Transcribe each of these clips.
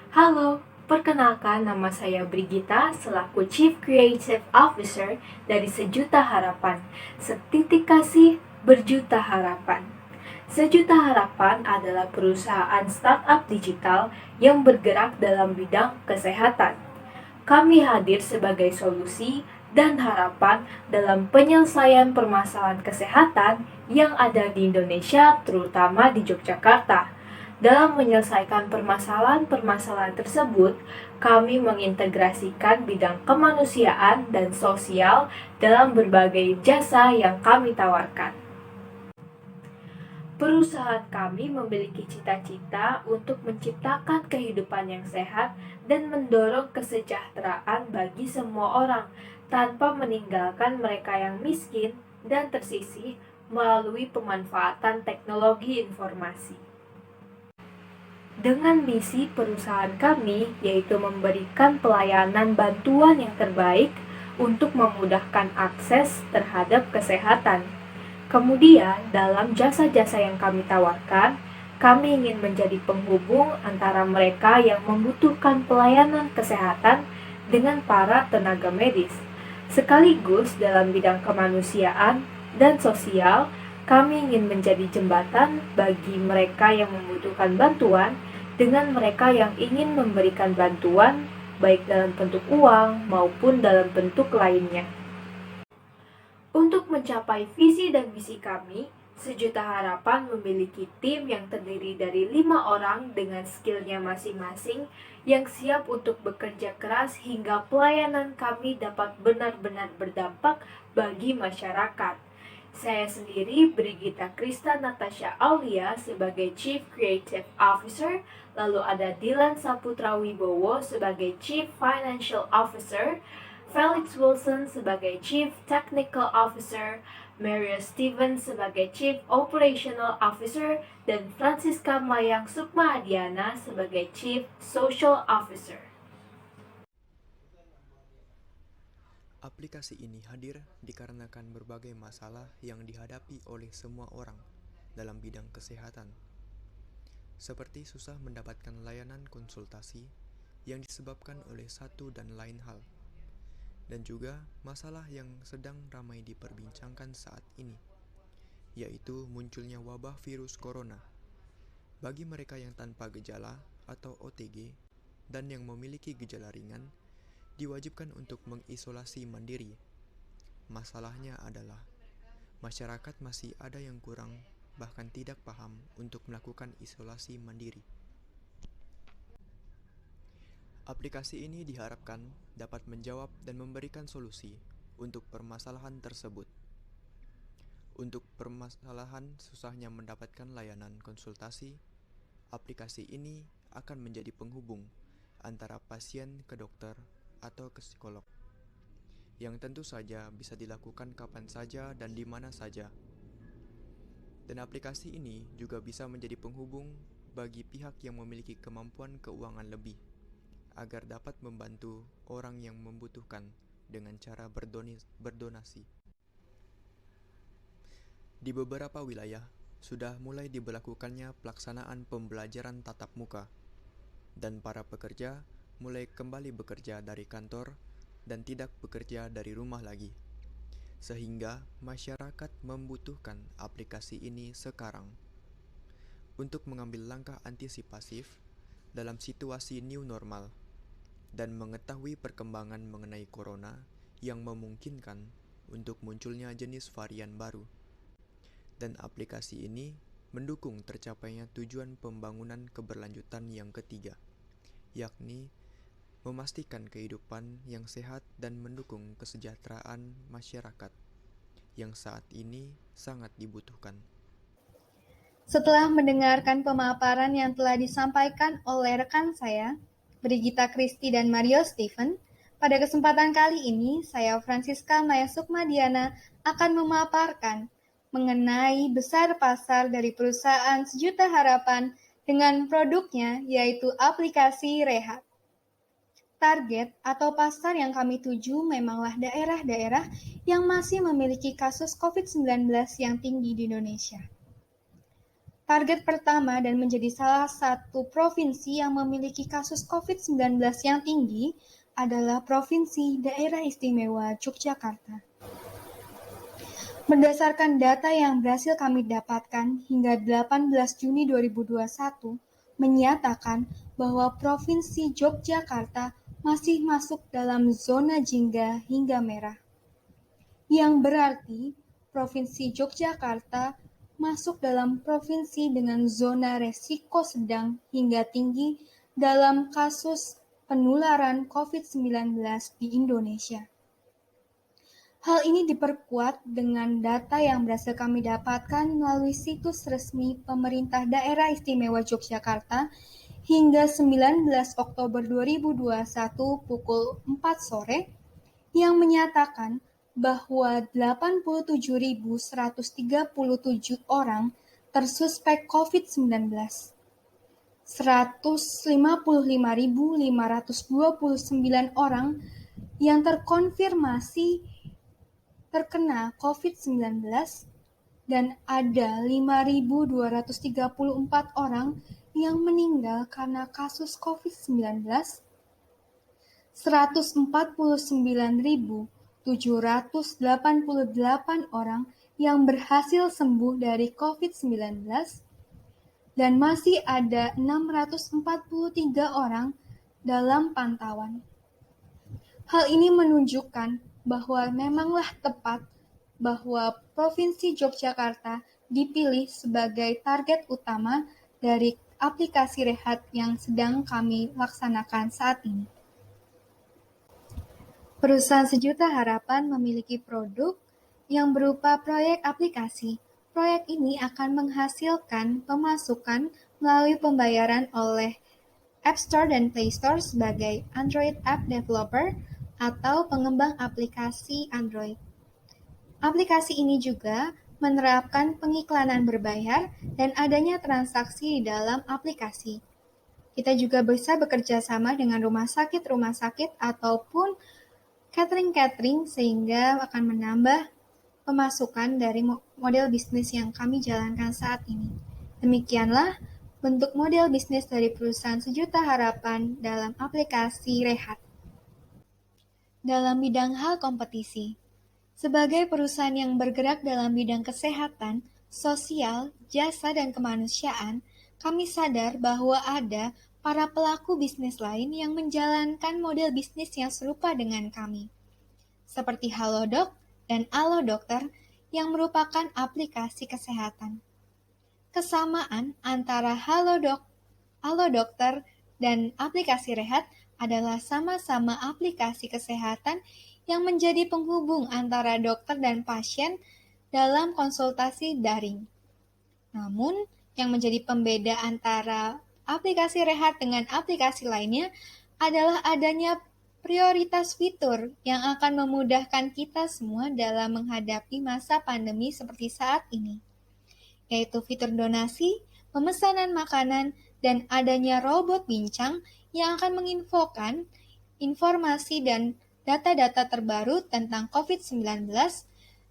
Halo, perkenalkan nama saya Brigita selaku Chief Creative Officer dari Sejuta Harapan. Setitik kasih berjuta harapan. Sejuta Harapan adalah perusahaan startup digital yang bergerak dalam bidang kesehatan. Kami hadir sebagai solusi dan harapan dalam penyelesaian permasalahan kesehatan yang ada di Indonesia, terutama di Yogyakarta. Dalam menyelesaikan permasalahan-permasalahan tersebut, kami mengintegrasikan bidang kemanusiaan dan sosial dalam berbagai jasa yang kami tawarkan. Perusahaan kami memiliki cita-cita untuk menciptakan kehidupan yang sehat dan mendorong kesejahteraan bagi semua orang tanpa meninggalkan mereka yang miskin dan tersisih melalui pemanfaatan teknologi informasi. Dengan misi perusahaan kami yaitu memberikan pelayanan bantuan yang terbaik untuk memudahkan akses terhadap kesehatan. Kemudian, dalam jasa-jasa yang kami tawarkan, kami ingin menjadi penghubung antara mereka yang membutuhkan pelayanan kesehatan dengan para tenaga medis. Sekaligus dalam bidang kemanusiaan dan sosial, kami ingin menjadi jembatan bagi mereka yang membutuhkan bantuan dengan mereka yang ingin memberikan bantuan baik dalam bentuk uang maupun dalam bentuk lainnya. Untuk mencapai visi dan misi kami, Sejuta Harapan memiliki tim yang terdiri dari 5 orang dengan skillnya masing-masing yang siap untuk bekerja keras hingga pelayanan kami dapat benar-benar berdampak bagi masyarakat. Saya sendiri, Brigita Krista Natasha Aulia sebagai Chief Creative Officer, lalu ada Dilan Saputra Wibowo sebagai Chief Financial Officer, Felix Wilson sebagai Chief Technical Officer, Mario Stevens sebagai Chief Operational Officer, dan Francisca Mayang Sukma Adiana sebagai Chief Social Officer. Aplikasi ini hadir dikarenakan berbagai masalah yang dihadapi oleh semua orang dalam bidang kesehatan, seperti susah mendapatkan layanan konsultasi yang disebabkan oleh satu dan lain hal, dan juga masalah yang sedang ramai diperbincangkan saat ini, yaitu munculnya wabah virus corona. Bagi mereka yang tanpa gejala atau OTG dan yang memiliki gejala ringan, diwajibkan untuk mengisolasi mandiri. Masalahnya adalah, masyarakat masih ada yang kurang bahkan tidak paham untuk melakukan isolasi mandiri. Aplikasi ini diharapkan dapat menjawab dan memberikan solusi untuk permasalahan tersebut. Untuk permasalahan susahnya mendapatkan layanan konsultasi, aplikasi ini akan menjadi penghubung antara pasien ke dokter atau ke psikolog, yang tentu saja bisa dilakukan kapan saja dan di mana saja. Dan aplikasi ini juga bisa menjadi penghubung bagi pihak yang memiliki kemampuan keuangan lebih, agar dapat membantu orang yang membutuhkan dengan cara berdonasi. Di beberapa wilayah, sudah mulai diberlakukannya pelaksanaan pembelajaran tatap muka, dan para pekerja mulai kembali bekerja dari kantor dan tidak bekerja dari rumah lagi, sehingga masyarakat membutuhkan aplikasi ini sekarang. Untuk mengambil langkah antisipasif dalam situasi new normal, dan mengetahui perkembangan mengenai corona yang memungkinkan untuk munculnya jenis varian baru. Dan aplikasi ini mendukung tercapainya tujuan pembangunan keberlanjutan yang ketiga, yakni memastikan kehidupan yang sehat dan mendukung kesejahteraan masyarakat yang saat ini sangat dibutuhkan. Setelah mendengarkan pemaparan yang telah disampaikan oleh rekan saya, Brigita Kristi dan Mario Steven, pada kesempatan kali ini saya Francisca Maya Sukmadiana akan memaparkan mengenai besar pasar dari perusahaan Sejuta Harapan dengan produknya yaitu aplikasi Rehat. Target atau pasar yang kami tuju memanglah daerah-daerah yang masih memiliki kasus COVID-19 yang tinggi di Indonesia. Target pertama dan menjadi salah satu provinsi yang memiliki kasus COVID-19 yang tinggi adalah Provinsi Daerah Istimewa Yogyakarta. Berdasarkan data yang berhasil kami dapatkan hingga 18 Juni 2021, menyatakan bahwa Provinsi Yogyakarta masih masuk dalam zona jingga hingga merah. Yang berarti Provinsi Yogyakarta masuk dalam provinsi dengan zona resiko sedang hingga tinggi dalam kasus penularan COVID-19 di Indonesia. Hal ini diperkuat dengan data yang berhasil kami dapatkan melalui situs resmi Pemerintah Daerah Istimewa Yogyakarta hingga 19 Oktober 2021 pukul 4 sore yang menyatakan bahwa 87.137 orang tersuspek COVID-19. 155.529 orang yang terkonfirmasi terkena COVID-19 dan ada 5.234 orang yang meninggal karena kasus COVID-19, 149.788 orang yang berhasil sembuh dari COVID-19, dan masih ada 643 orang dalam pantauan. Hal ini menunjukkan bahwa memanglah tepat bahwa Provinsi Yogyakarta dipilih sebagai target utama dari aplikasi Rehat yang sedang kami laksanakan saat ini. Perusahaan Sejuta Harapan memiliki produk yang berupa proyek aplikasi. Proyek ini akan menghasilkan pemasukan melalui pembayaran oleh App Store dan Play Store sebagai Android App Developer atau pengembang aplikasi Android. Aplikasi ini juga menerapkan pengiklanan berbayar dan adanya transaksi di dalam aplikasi. Kita juga bisa bekerja sama dengan rumah sakit ataupun catering sehingga akan menambah pemasukan dari model bisnis yang kami jalankan saat ini. Demikianlah bentuk model bisnis dari perusahaan Sejuta Harapan dalam aplikasi Rehat. Dalam bidang hal kompetisi, sebagai perusahaan yang bergerak dalam bidang kesehatan, sosial, jasa, dan kemanusiaan, kami sadar bahwa ada para pelaku bisnis lain yang menjalankan model bisnis yang serupa dengan kami, seperti Halodoc dan Alo Dokter yang merupakan aplikasi kesehatan. Kesamaan antara Halodoc, Alo Dokter, dan aplikasi Rehat adalah sama-sama aplikasi kesehatan yang menjadi penghubung antara dokter dan pasien dalam konsultasi daring. Namun, yang menjadi pembeda antara aplikasi Rehat dengan aplikasi lainnya adalah adanya prioritas fitur yang akan memudahkan kita semua dalam menghadapi masa pandemi seperti saat ini, yaitu fitur donasi, pemesanan makanan, dan adanya robot bincang yang akan menginfokan informasi dan data-data terbaru tentang COVID-19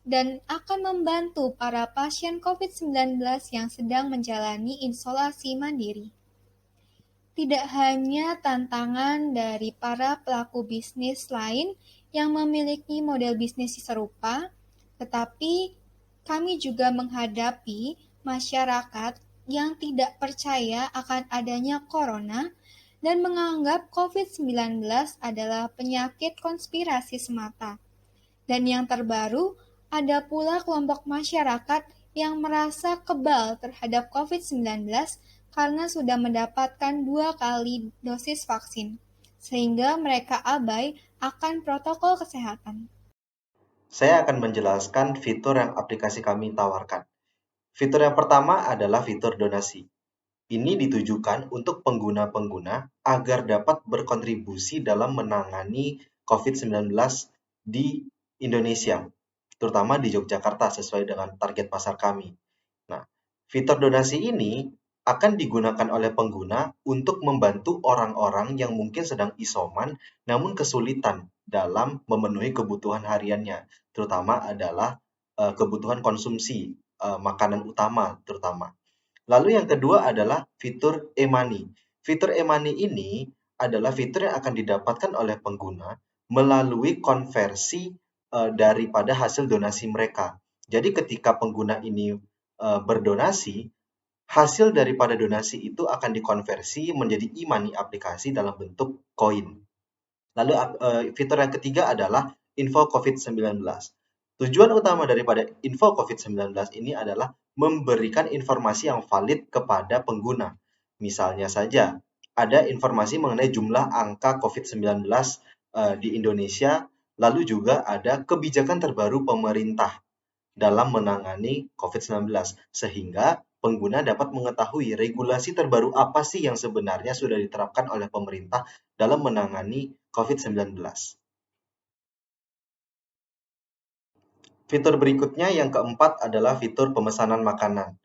dan akan membantu para pasien COVID-19 yang sedang menjalani isolasi mandiri. Tidak hanya tantangan dari para pelaku bisnis lain yang memiliki model bisnis serupa, tetapi kami juga menghadapi masyarakat yang tidak percaya akan adanya corona dan menganggap COVID-19 adalah penyakit konspirasi semata. Dan yang terbaru, ada pula kelompok masyarakat yang merasa kebal terhadap COVID-19 karena sudah mendapatkan 2 kali dosis vaksin, sehingga mereka abai akan protokol kesehatan. Saya akan menjelaskan fitur yang aplikasi kami tawarkan. Fitur yang pertama adalah fitur donasi. Ini ditujukan untuk pengguna-pengguna agar dapat berkontribusi dalam menangani COVID-19 di Indonesia, terutama di Yogyakarta sesuai dengan target pasar kami. Nah, fitur donasi ini akan digunakan oleh pengguna untuk membantu orang-orang yang mungkin sedang isoman namun kesulitan dalam memenuhi kebutuhan hariannya, terutama adalah kebutuhan konsumsi makanan utama terutama. Lalu yang kedua adalah fitur e-money. Fitur e-money ini adalah fitur yang akan didapatkan oleh pengguna melalui konversi daripada hasil donasi mereka. Jadi ketika pengguna ini berdonasi, hasil daripada donasi itu akan dikonversi menjadi e-money aplikasi dalam bentuk koin. Lalu fitur yang ketiga adalah info COVID-19. Tujuan utama daripada info COVID-19 ini adalah memberikan informasi yang valid kepada pengguna. Misalnya saja, ada informasi mengenai jumlah angka COVID-19 di Indonesia, lalu juga ada kebijakan terbaru pemerintah dalam menangani COVID-19, sehingga pengguna dapat mengetahui regulasi terbaru apa sih yang sebenarnya sudah diterapkan oleh pemerintah dalam menangani COVID-19. Fitur berikutnya yang keempat adalah fitur pemesanan makanan.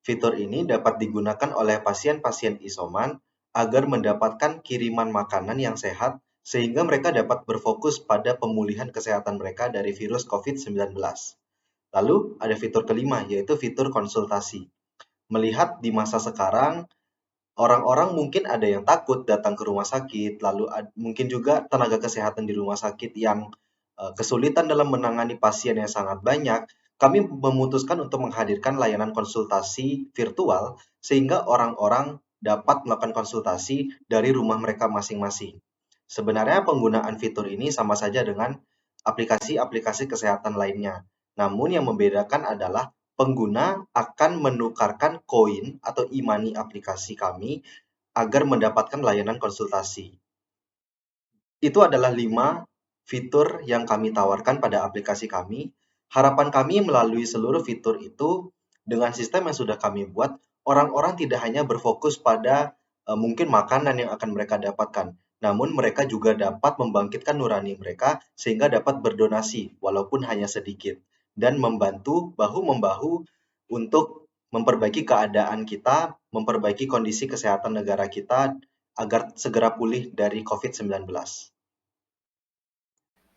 Fitur ini dapat digunakan oleh pasien-pasien isoman agar mendapatkan kiriman makanan yang sehat sehingga mereka dapat berfokus pada pemulihan kesehatan mereka dari virus COVID-19. Lalu ada fitur kelima yaitu fitur konsultasi. Melihat di masa sekarang, orang-orang mungkin ada yang takut datang ke rumah sakit, lalu mungkin juga tenaga kesehatan di rumah sakit yang kesulitan dalam menangani pasien yang sangat banyak. Kami memutuskan untuk menghadirkan layanan konsultasi virtual sehingga orang-orang dapat melakukan konsultasi dari rumah mereka masing-masing. Sebenarnya penggunaan fitur ini sama saja dengan aplikasi-aplikasi kesehatan lainnya. Namun yang membedakan adalah pengguna akan menukarkan koin atau e-money aplikasi kami agar mendapatkan layanan konsultasi. Itu adalah 5 fitur yang kami tawarkan pada aplikasi kami. Harapan kami melalui seluruh fitur itu, dengan sistem yang sudah kami buat, orang-orang tidak hanya berfokus pada mungkin makanan yang akan mereka dapatkan, namun mereka juga dapat membangkitkan nurani mereka sehingga dapat berdonasi walaupun hanya sedikit dan membantu bahu-membahu untuk memperbaiki keadaan kita, memperbaiki kondisi kesehatan negara kita agar segera pulih dari COVID-19.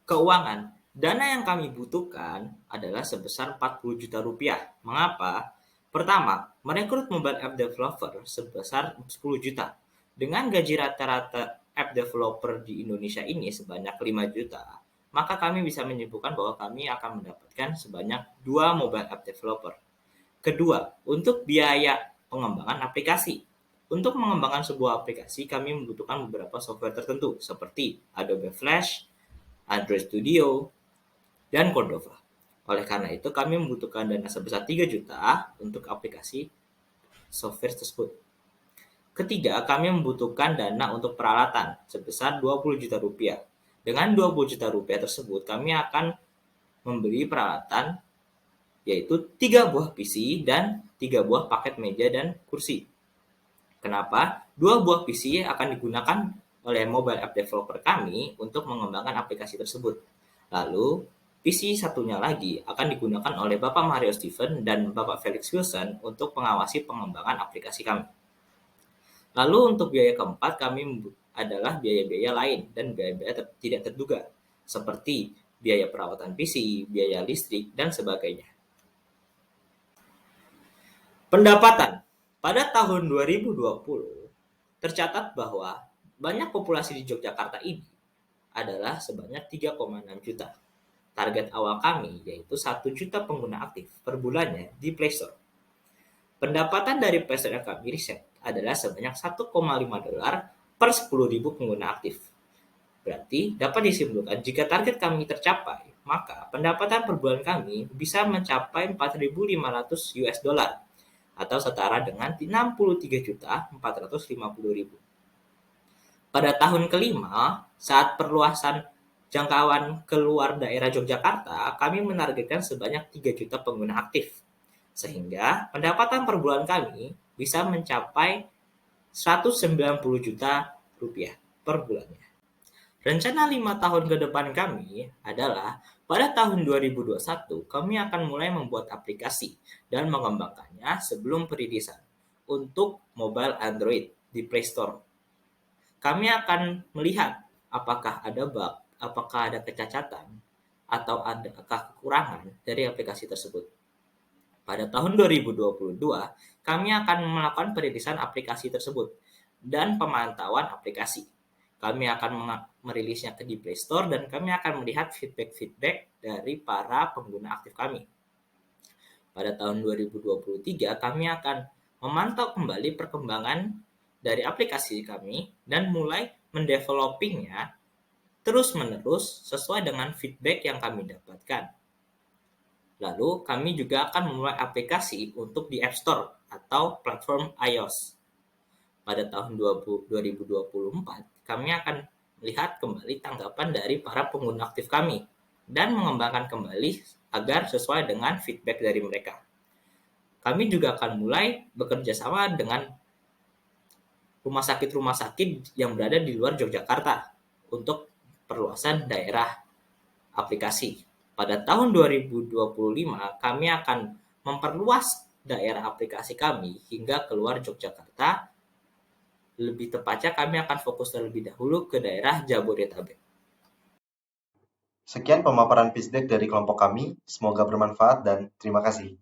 Keuangan. Dana yang kami butuhkan adalah sebesar 40 juta rupiah. Mengapa? Pertama, merekrut mobile app developer sebesar 10 juta. Dengan gaji rata-rata app developer di Indonesia ini sebanyak 5 juta, maka kami bisa menyimpulkan bahwa kami akan mendapatkan sebanyak 2 mobile app developer. Kedua, untuk biaya pengembangan aplikasi. Untuk mengembangkan sebuah aplikasi, kami membutuhkan beberapa software tertentu seperti Adobe Flash, Android Studio, dan Cordova. Oleh karena itu, kami membutuhkan dana sebesar 3 juta untuk aplikasi software tersebut. Ketiga, kami membutuhkan dana untuk peralatan sebesar 20 juta rupiah. Dengan 20 juta rupiah tersebut, kami akan membeli peralatan yaitu 3 buah PC dan 3 buah paket meja dan kursi. Kenapa? 2 buah PC akan digunakan oleh mobile app developer kami untuk mengembangkan aplikasi tersebut. Lalu, PC satunya lagi akan digunakan oleh Bapak Mario Stephen dan Bapak Felix Wilson untuk mengawasi pengembangan aplikasi kami. Lalu untuk biaya keempat kami adalah biaya-biaya lain dan biaya-biaya tidak terduga, seperti biaya perawatan PC, biaya listrik, dan sebagainya. Pendapatan. Pada tahun 2020, tercatat bahwa banyak populasi di Yogyakarta ini adalah sebanyak 3,6 juta. Target awal kami yaitu 1 juta pengguna aktif per bulannya di Play Store. Pendapatan dari Play Store yang kami riset adalah sebanyak $1,5 per 10.000 pengguna aktif. Berarti dapat disimpulkan jika target kami tercapai, maka pendapatan per bulan kami bisa mencapai $4.500 atau setara dengan 63.450.000. Pada tahun kelima, saat perluasan jangkauan keluar daerah Yogyakarta, kami menargetkan sebanyak 3 juta pengguna aktif. Sehingga pendapatan per bulan kami bisa mencapai 190 juta rupiah per bulannya. Rencana 5 tahun ke depan kami adalah pada tahun 2021 kami akan mulai membuat aplikasi dan mengembangkannya sebelum perilisan untuk mobile Android di Play Store. Kami akan melihat apakah ada bug, apakah ada kecacatan, atau adakah kekurangan dari aplikasi tersebut. Pada tahun 2022, kami akan melakukan perilisan aplikasi tersebut dan pemantauan aplikasi. Kami akan merilisnya di Play Store dan kami akan melihat feedback-feedback dari para pengguna aktif kami. Pada tahun 2023, kami akan memantau kembali perkembangan dari aplikasi kami dan mulai mendevelopingnya terus-menerus sesuai dengan feedback yang kami dapatkan. Lalu, kami juga akan memulai aplikasi untuk di App Store atau platform iOS. Pada tahun 2024, kami akan melihat kembali tanggapan dari para pengguna aktif kami dan mengembangkan kembali agar sesuai dengan feedback dari mereka. Kami juga akan mulai bekerja sama dengan rumah sakit yang berada di luar Yogyakarta untuk perluasan daerah aplikasi. Pada tahun 2025, kami akan memperluas daerah aplikasi kami hingga keluar Yogyakarta. Lebih tepatnya, kami akan fokus terlebih dahulu ke daerah Jabodetabek. Sekian pemaparan feedback dari kelompok kami, semoga bermanfaat dan terima kasih.